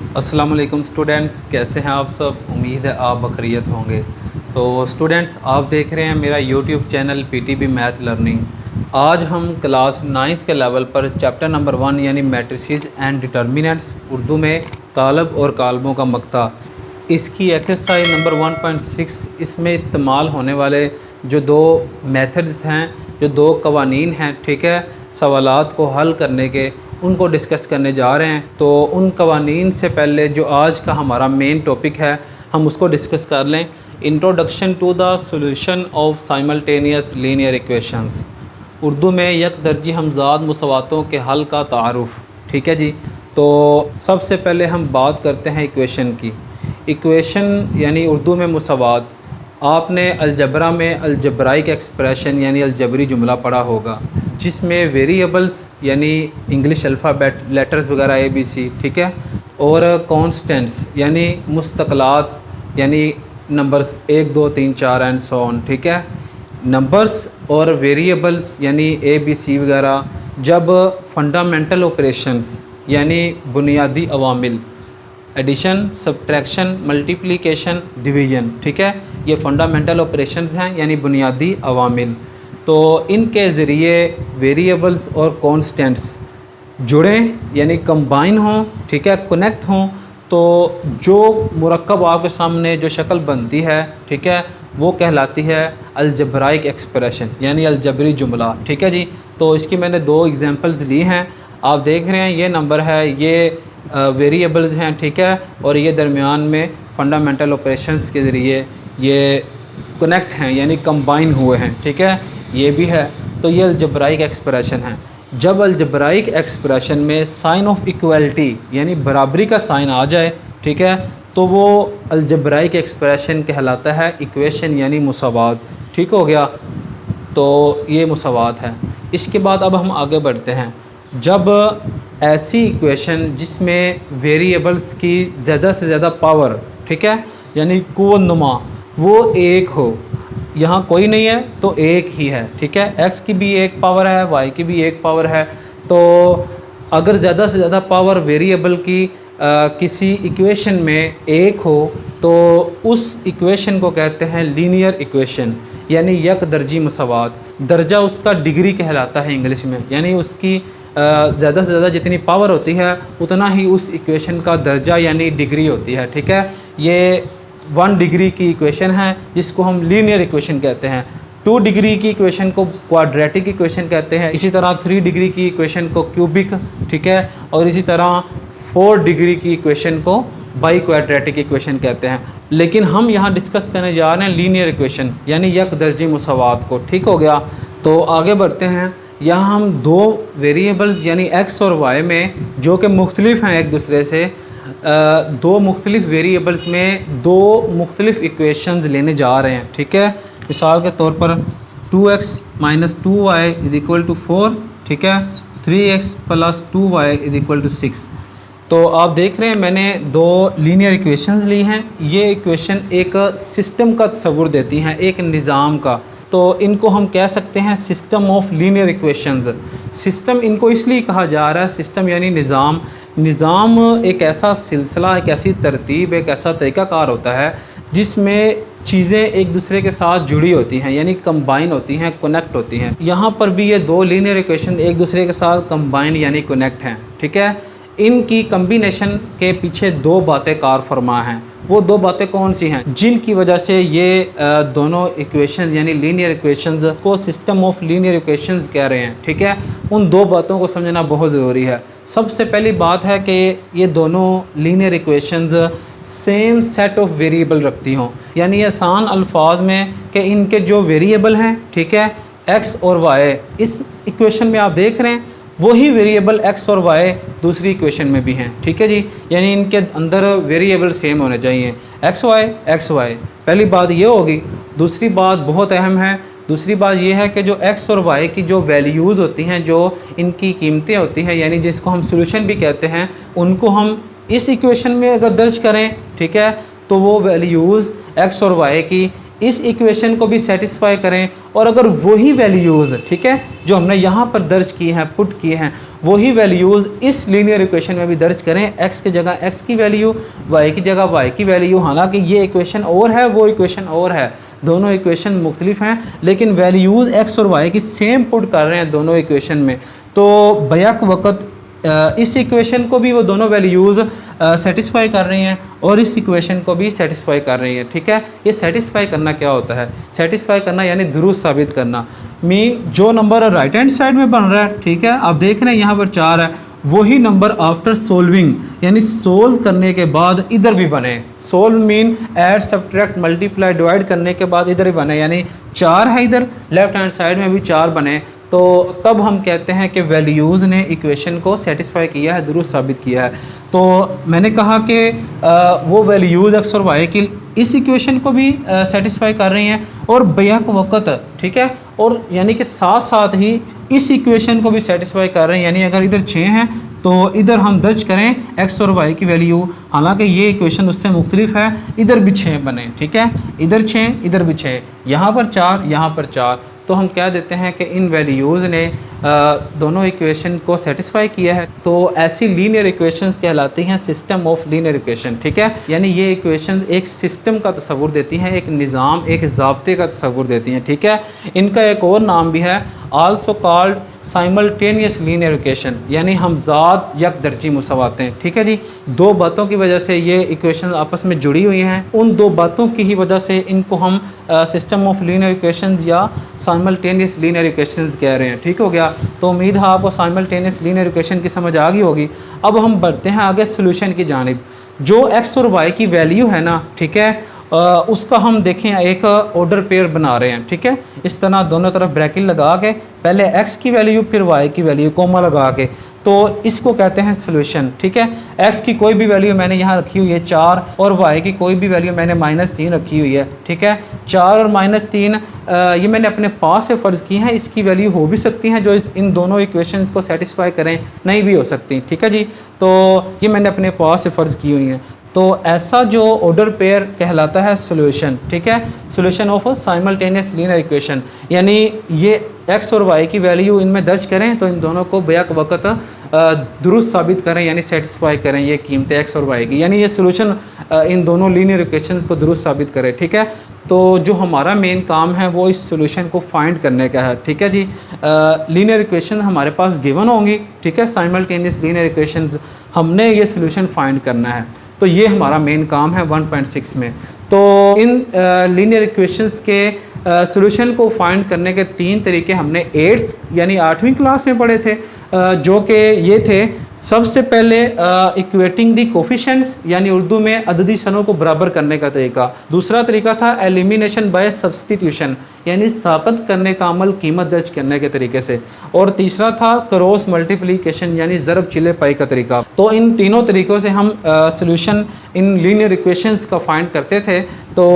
अस्सलाम वालेकुम स्टूडेंट्स, कैसे हैं आप सब। उम्मीद है आप बखैरियत होंगे। तो स्टूडेंट्स, आप देख रहे हैं मेरा YouTube channel PTB math learning. आज हम क्लास 9th के लेवल पर चैप्टर नंबर 1 यानी मैट्रिसेस एंड डिटर्मिनेंट्स, उर्दू में कालब और कालबों का मक्ता, इसकी एक्सरसाइज नंबर 1.6, इसमें इस्तेमाल होने वाले जो दो मेथड्स हैं, जो दो कवानीन हैं, ठीक है, सवालात को हल करने के, उनको डिस्कस करने जा रहे हैं। तो उन कवानीन से पहले जो आज का हमारा मेन टॉपिक है, हम उसको डिस्कस कर लें। Introduction to the solution of simultaneous linear equations, Urdu में यक दर्जी हमजाद मुसवातों के हल का तारुफ। ठीक है जी। तो सबसे पहले हम बात करते हैं इक्वेशन की। इक्वेशन यानी उर्दू में मुसवात। आपने अलजबरा में अलजब्राइक एक्सप्रेशन यानी अलजबरी जुमला पढ़ा होगा, जिसमें वेरिएबल्स यानी इंग्लिश अल्फ़ाबेट लेटर्स वगैरह ABC, ठीक है, और कॉन्स्टेंट्स यानी मुस्तक़लात यानी नंबर्स 1 2 3 4 एंड सो ऑन, ठीक है। नंबर्स और वेरिएबल्स यानी ABC वगैरह जब फंडामेंटल ऑपरेशंस यानी बुनियादी अवामिल, एडिशन, सब्ट्रैक्शन, मल्टीप्लिकेशन, डिवीज़न, ठीक है, ये फंडामेंटल ऑपरेशंस हैं यानी बुनियादी अवामिल। तो इनके ज़रिए वेरिएबल्स और कॉन्स्टेंट्स जुड़ें यानी कंबाइन हों, ठीक है, कनेक्ट हों, तो जो मुरक्कब आपके सामने जो शक्ल बनती है, ठीक है, वो कहलाती है अलजब्राइक एक्सप्रेशन यानी अलजबरी जुमला। ठीक है जी। तो इसकी मैंने 2 एग्जांपल्स ली हैं, आप देख रहे हैं, ये नंबर है, ये वेरिएबल्स हैं, ठीक है, और ये दरमियान में फंडामेंटल ऑपरेशंस के ज़रिए ये कनेक्ट हैं यानी कंबाइन हुए हैं, ठीक है, ये भी है। तो ये अलजब्राइक एक्सप्रेशन है। जब अलजब्राइक एक्सप्रेशन में साइन ऑफ इक्वलिटी यानी बराबरी का साइन आ जाए, ठीक है, तो वो अलजब्राइक एक्सप्रेशन कहलाता है इक्वेशन यानी मुसावात। ठीक हो गया। तो ये मुसावात है। इसके बाद अब हम आगे बढ़ते हैं। जब ऐसी इक्वेशन जिसमें वेरिएबल्स की ज़्यादा से ज़्यादा पावर, ठीक है, यानी कुव्वत नुमा, वो एक हो, यहाँ कोई नहीं है तो एक ही है, ठीक है, x की भी एक पावर है, y की भी एक पावर है। तो अगर ज़्यादा से ज़्यादा पावर वेरिएबल की किसी इक्वेशन में एक हो तो उस इक्वेशन को कहते हैं लीनियर इक्वेशन यानी यक दर्जी मुसावात। दर्जा उसका डिग्री कहलाता है इंग्लिश में, यानी उसकी ज़्यादा से ज़्यादा जितनी पावर होती है उतना ही उस इक्वेशन का दर्जा यानी डिग्री होती है, ठीक है। ये 1 डिग्री की इक्वेशन है जिसको हम लीनियर इक्वेशन कहते हैं। 2 डिग्री की इक्वेशन को क्वाड्रेटिक इक्वेशन कहते हैं। इसी तरह 3 डिग्री की इक्वेशन को क्यूबिक, ठीक है, और इसी तरह 4 डिग्री की इक्वेशन को बाई क्वाड्रेटिक इक्वेशन कहते हैं। लेकिन हम यहाँ डिस्कस करने जा रहे हैं लीनियर इक्वेशन यानी यक दर्जी मुसावात को। ठीक हो गया। तो आगे बढ़ते हैं। यहाँ हम 2 वेरिएबल्स यानी x और y में, जो कि मुख्तलिफ हैं एक दूसरे से, 2 मुख्तलिफ वेरिएबल्स में 2 मुख्तलिफ इक्वेशंस लेने जा रहे हैं, ठीक है। मिसाल के तौर पर 2x - 2y = 4, ठीक है, 3x + 2y = 6। तो आप देख रहे हैं मैंने 2 लीनियर इक्वेशंस ली हैं। ये इक्वेशन एक सिस्टम का तस्वुर देती हैं, एक निज़ाम का। तो इनको हम कह सकते हैं system of linear equations. System इनको इसलिए कहा जा रहा है, सिस्टम यानी निज़ाम। निज़ाम एक ऐसा सिलसिला, एक ऐसी तरतीब, एक ऐसा तरीक़ाकार होता है जिसमें चीज़ें एक दूसरे के साथ जुड़ी होती हैं यानी कंबाइन होती हैं, कनेक्ट होती हैं। यहाँ पर भी ये 2 लीनियर इक्वेशन एक दूसरे के साथ कंबाइन यानी कनेक्ट हैं, ठीक है। इनकी कम्बिनेशन के पीछे 2 बातें कार फरमा हैं। वो 2 बातें कौन सी हैं जिनकी वजह से ये दोनों इक्वेशंस यानी लीनियर इक्वेशंस को सिस्टम ऑफ लीनियर इक्वेशंस कह रहे हैं, ठीक है। उन 2 बातों को समझना बहुत ज़रूरी है। सबसे पहली बात है कि ये दोनों linear equations same set of variable रखती हों, यानी आसान अल्फाज में कि इनके जो वेरिएबल हैं, ठीक है, x और y, इस इक्वेशन में आप देख रहे हैं वही वेरिएबल x और y दूसरी इक्वेशन में भी हैं, ठीक है जी। यानी इनके अंदर वेरिएबल सेम होने चाहिए, x y। पहली बात ये होगी। दूसरी बात बहुत अहम है, दूसरी बात ये है कि जो x और y की जो वैल्यूज़ होती हैं, जो इनकी कीमतें होती हैं, यानी जिसको हम सोल्यूशन भी कहते हैं, उनको हम इस इक्वेशन में अगर दर्ज करें, ठीक है, तो वो वैल्यूज़ x और y की इस इक्वेशन को भी सेटिस्फाई करें, और अगर वही वैल्यूज़, ठीक है, जो हमने यहाँ पर दर्ज की हैं, पुट किए हैं, वही वैल्यूज़ इस लीनियर इक्वेशन में भी दर्ज करें, x की जगह x की वैल्यू, y की जगह y की वैल्यू। हालांकि ये इक्वेशन और है, वो इक्वेशन और है, दोनों इक्वेशन मुख्तलिफ हैं, लेकिन वैल्यूज़ x और y की सेम पुट कर रहे हैं दोनों इक्वेशन में। तो बैक वक्त इस इक्वेशन को भी वो दोनों वैल्यूज़ सेटिस्फाई कर रही हैं और इस इक्वेशन को भी सेटिस्फाई कर रही हैं, ठीक है। ये सेटिस्फाई करना क्या होता है? सेटिस्फाई करना यानी दुरुस्त साबित करना। जो नंबर राइट हैंड साइड में बन रहा है, ठीक है, आप देख रहे हैं यहाँ पर 4 है, वही नंबर आफ्टर सोल्विंग यानी सोल्व करने के बाद इधर भी बने। Solve mean add subtract multiply divide करने के बाद इधर ही बने, यानी 4 है इधर, लेफ्ट हैंड साइड में भी 4 बने, तो तब हम कहते हैं कि वैल्यूज़ ने इक्वेशन को सेटिस्फाई किया है, दुरुस्त साबित किया है। तो मैंने कहा कि वो वैल्यूज़ x और y की इस इक्वेशन को भी सेटिस्फाई कर रही हैं और बैक वक्त, ठीक है, और यानी कि साथ साथ ही इस इक्वेशन को भी सेटिस्फाई कर रहे हैं। यानी अगर इधर 6 हैं तो इधर हम दर्ज करें x और y की वैल्यू, हालांकि ये इक्वेशन उससे मुख्तलिफ है, इधर भी 6 बने, ठीक है, इधर 6 इधर भी 6, यहाँ पर 4 यहाँ पर 4, तो हम कह देते हैं कि इन वैल्यूज़ ने दोनों इक्वेशन को सेटिस्फाई किया है। तो ऐसी लीनियर इक्वेशंस कहलाती हैं सिस्टम ऑफ लीनियर इक्वेशन, ठीक है। यानी ये इक्वेशंस एक सिस्टम का तस्वुर देती हैं, एक निज़ाम, एक ज़ाब्ते का तस्वुर देती हैं, ठीक है। इनका एक और नाम भी है, also called simultaneous linear equation, यानी हमज़ाद यकदर्जी मुसावातें, ठीक है जी। दो बातों की वजह से ये इक्वेशन आपस में जुड़ी हुई हैं, उन दो बातों की ही वजह से इनको हम सिस्टम ऑफ लीनियर इक्वेशंस या साइमल्टेनियस लीनियर इक्वेशंस कह रहे हैं, ठीक हो गया। तो उम्मीद है आपको साइमल्टेनियस लीनियर इक्वेशन की समझ आ गई होगी। अब हम बढ़ते हैं आगे सोल्यूशन की जानिब। जो x और y की वैल्यू है ना, ठीक है, उसका हम देखें एक ऑर्डर पेयर बना रहे हैं, ठीक है। इस तरह दोनों तरफ ब्रैकेट लगा के पहले x की वैल्यू फिर y की वैल्यू कोमा लगा के, तो इसको कहते हैं सोल्यूशन, ठीक है। x की कोई भी वैल्यू मैंने यहाँ रखी हुई है 4 और y की कोई भी वैल्यू मैंने -3 रखी हुई है, ठीक है। 4 और -3 ये मैंने अपने पास से फ़र्ज़ की हैं, इसकी वैल्यू हो भी सकती हैं जो इन दोनों इक्वेशंस को सेटिस्फाई करें, नहीं भी हो सकती, ठीक है जी। तो ये मैंने अपने पास से फ़र्ज़ की हुई हैं। तो ऐसा जो ऑर्डर पेयर कहलाता है सोल्यूशन, ठीक है, solution of simultaneous linear equation. यानी ये x और y की वैल्यू इनमें दर्ज करें तो इन दोनों को बैक वक्त दुरुस्त साबित करें, यानी सेटिस्फाई करें ये कीमतें x और y की, यानी ये सोल्यूशन इन दोनों लीनियर इक्वेशंस को दुरुस्त साबित करे, ठीक है। तो जो हमारा मेन काम है वो इस सोल्यूशन को फाइंड करने का है, ठीक है जी। लीनियर इक्वेशन हमारे पास गिवन होंगी, ठीक है, साइमल्टेनियस लीनियर इक्वेशंस, हमने ये सोल्यूशन फाइंड करना है। तो ये हमारा मेन काम है 1.6 में। तो इन लीनियर इक्वेशंस के सोल्यूशन को फाइंड करने के 3 तरीके हमने 8th यानी 8वीं क्लास में पढ़े थे, जो कि ये थे। सबसे पहले इक्वेटिंग दी कोफिशेंट्स यानी उर्दू में अददी शनों को बराबर करने का तरीका। दूसरा तरीका था एलिमिनेशन बाय सब्सटीट्यूशन यानी साबित करने का अमल कीमत दर्ज करने के तरीके से। और तीसरा था क्रॉस मल्टीप्लिकेशन यानी ज़रब चिल्ले पाई का तरीका। तो इन तीनों तरीक़ों से हम सोल्यूशन इन लीनियर इक्वेशंस का फाइंड करते थे। तो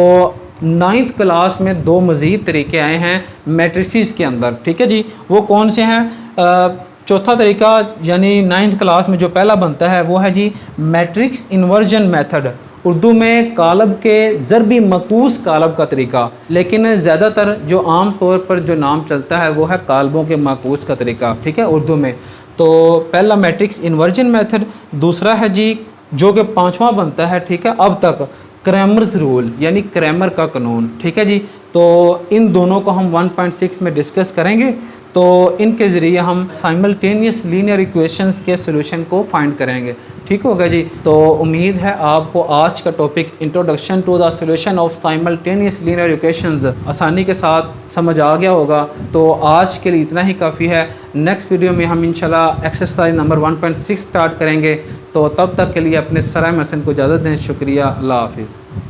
9th क्लास में 2 मज़ीद तरीके आए हैं मैट्रिसेस के अंदर, ठीक है जी। वो कौन से हैं? चौथा तरीका यानी 9th क्लास में जो पहला बनता है वो है जी मैट्रिक्स इन्वर्जन मेथड, उर्दू में कालब के ज़रबी मकूस कालब का तरीका, लेकिन ज़्यादातर जो आम तौर पर जो नाम चलता है वो है कालबों के माकूस का तरीका, ठीक है, उर्दू में। तो पहला मैट्रिक्स इन्वर्जन मेथड। दूसरा है जी जो कि 5वां बनता है, ठीक है, अब तक क्रैमर्स रूल यानी क्रैमर का कानून, ठीक है जी। तो इन दोनों को हम 1.6 में डिस्कस करेंगे। तो इनके ज़रिए हम साइमल्टेनियस लीनियर इक्वेशंस के सोल्यूशन को फाइंड करेंगे, ठीक होगा जी। तो उम्मीद है आपको आज का topic introduction to the solution of simultaneous linear equations आसानी के साथ समझ आ गया होगा। तो आज के लिए इतना ही काफ़ी है। नेक्स्ट वीडियो में हम इंशाल्लाह एक्सरसाइज नंबर 1.6 स्टार्ट करेंगे। तो तब तक के लिए अपने सराय महसन को इजाज़त दें। शुक्रिया, अल्लाह हाफिज़।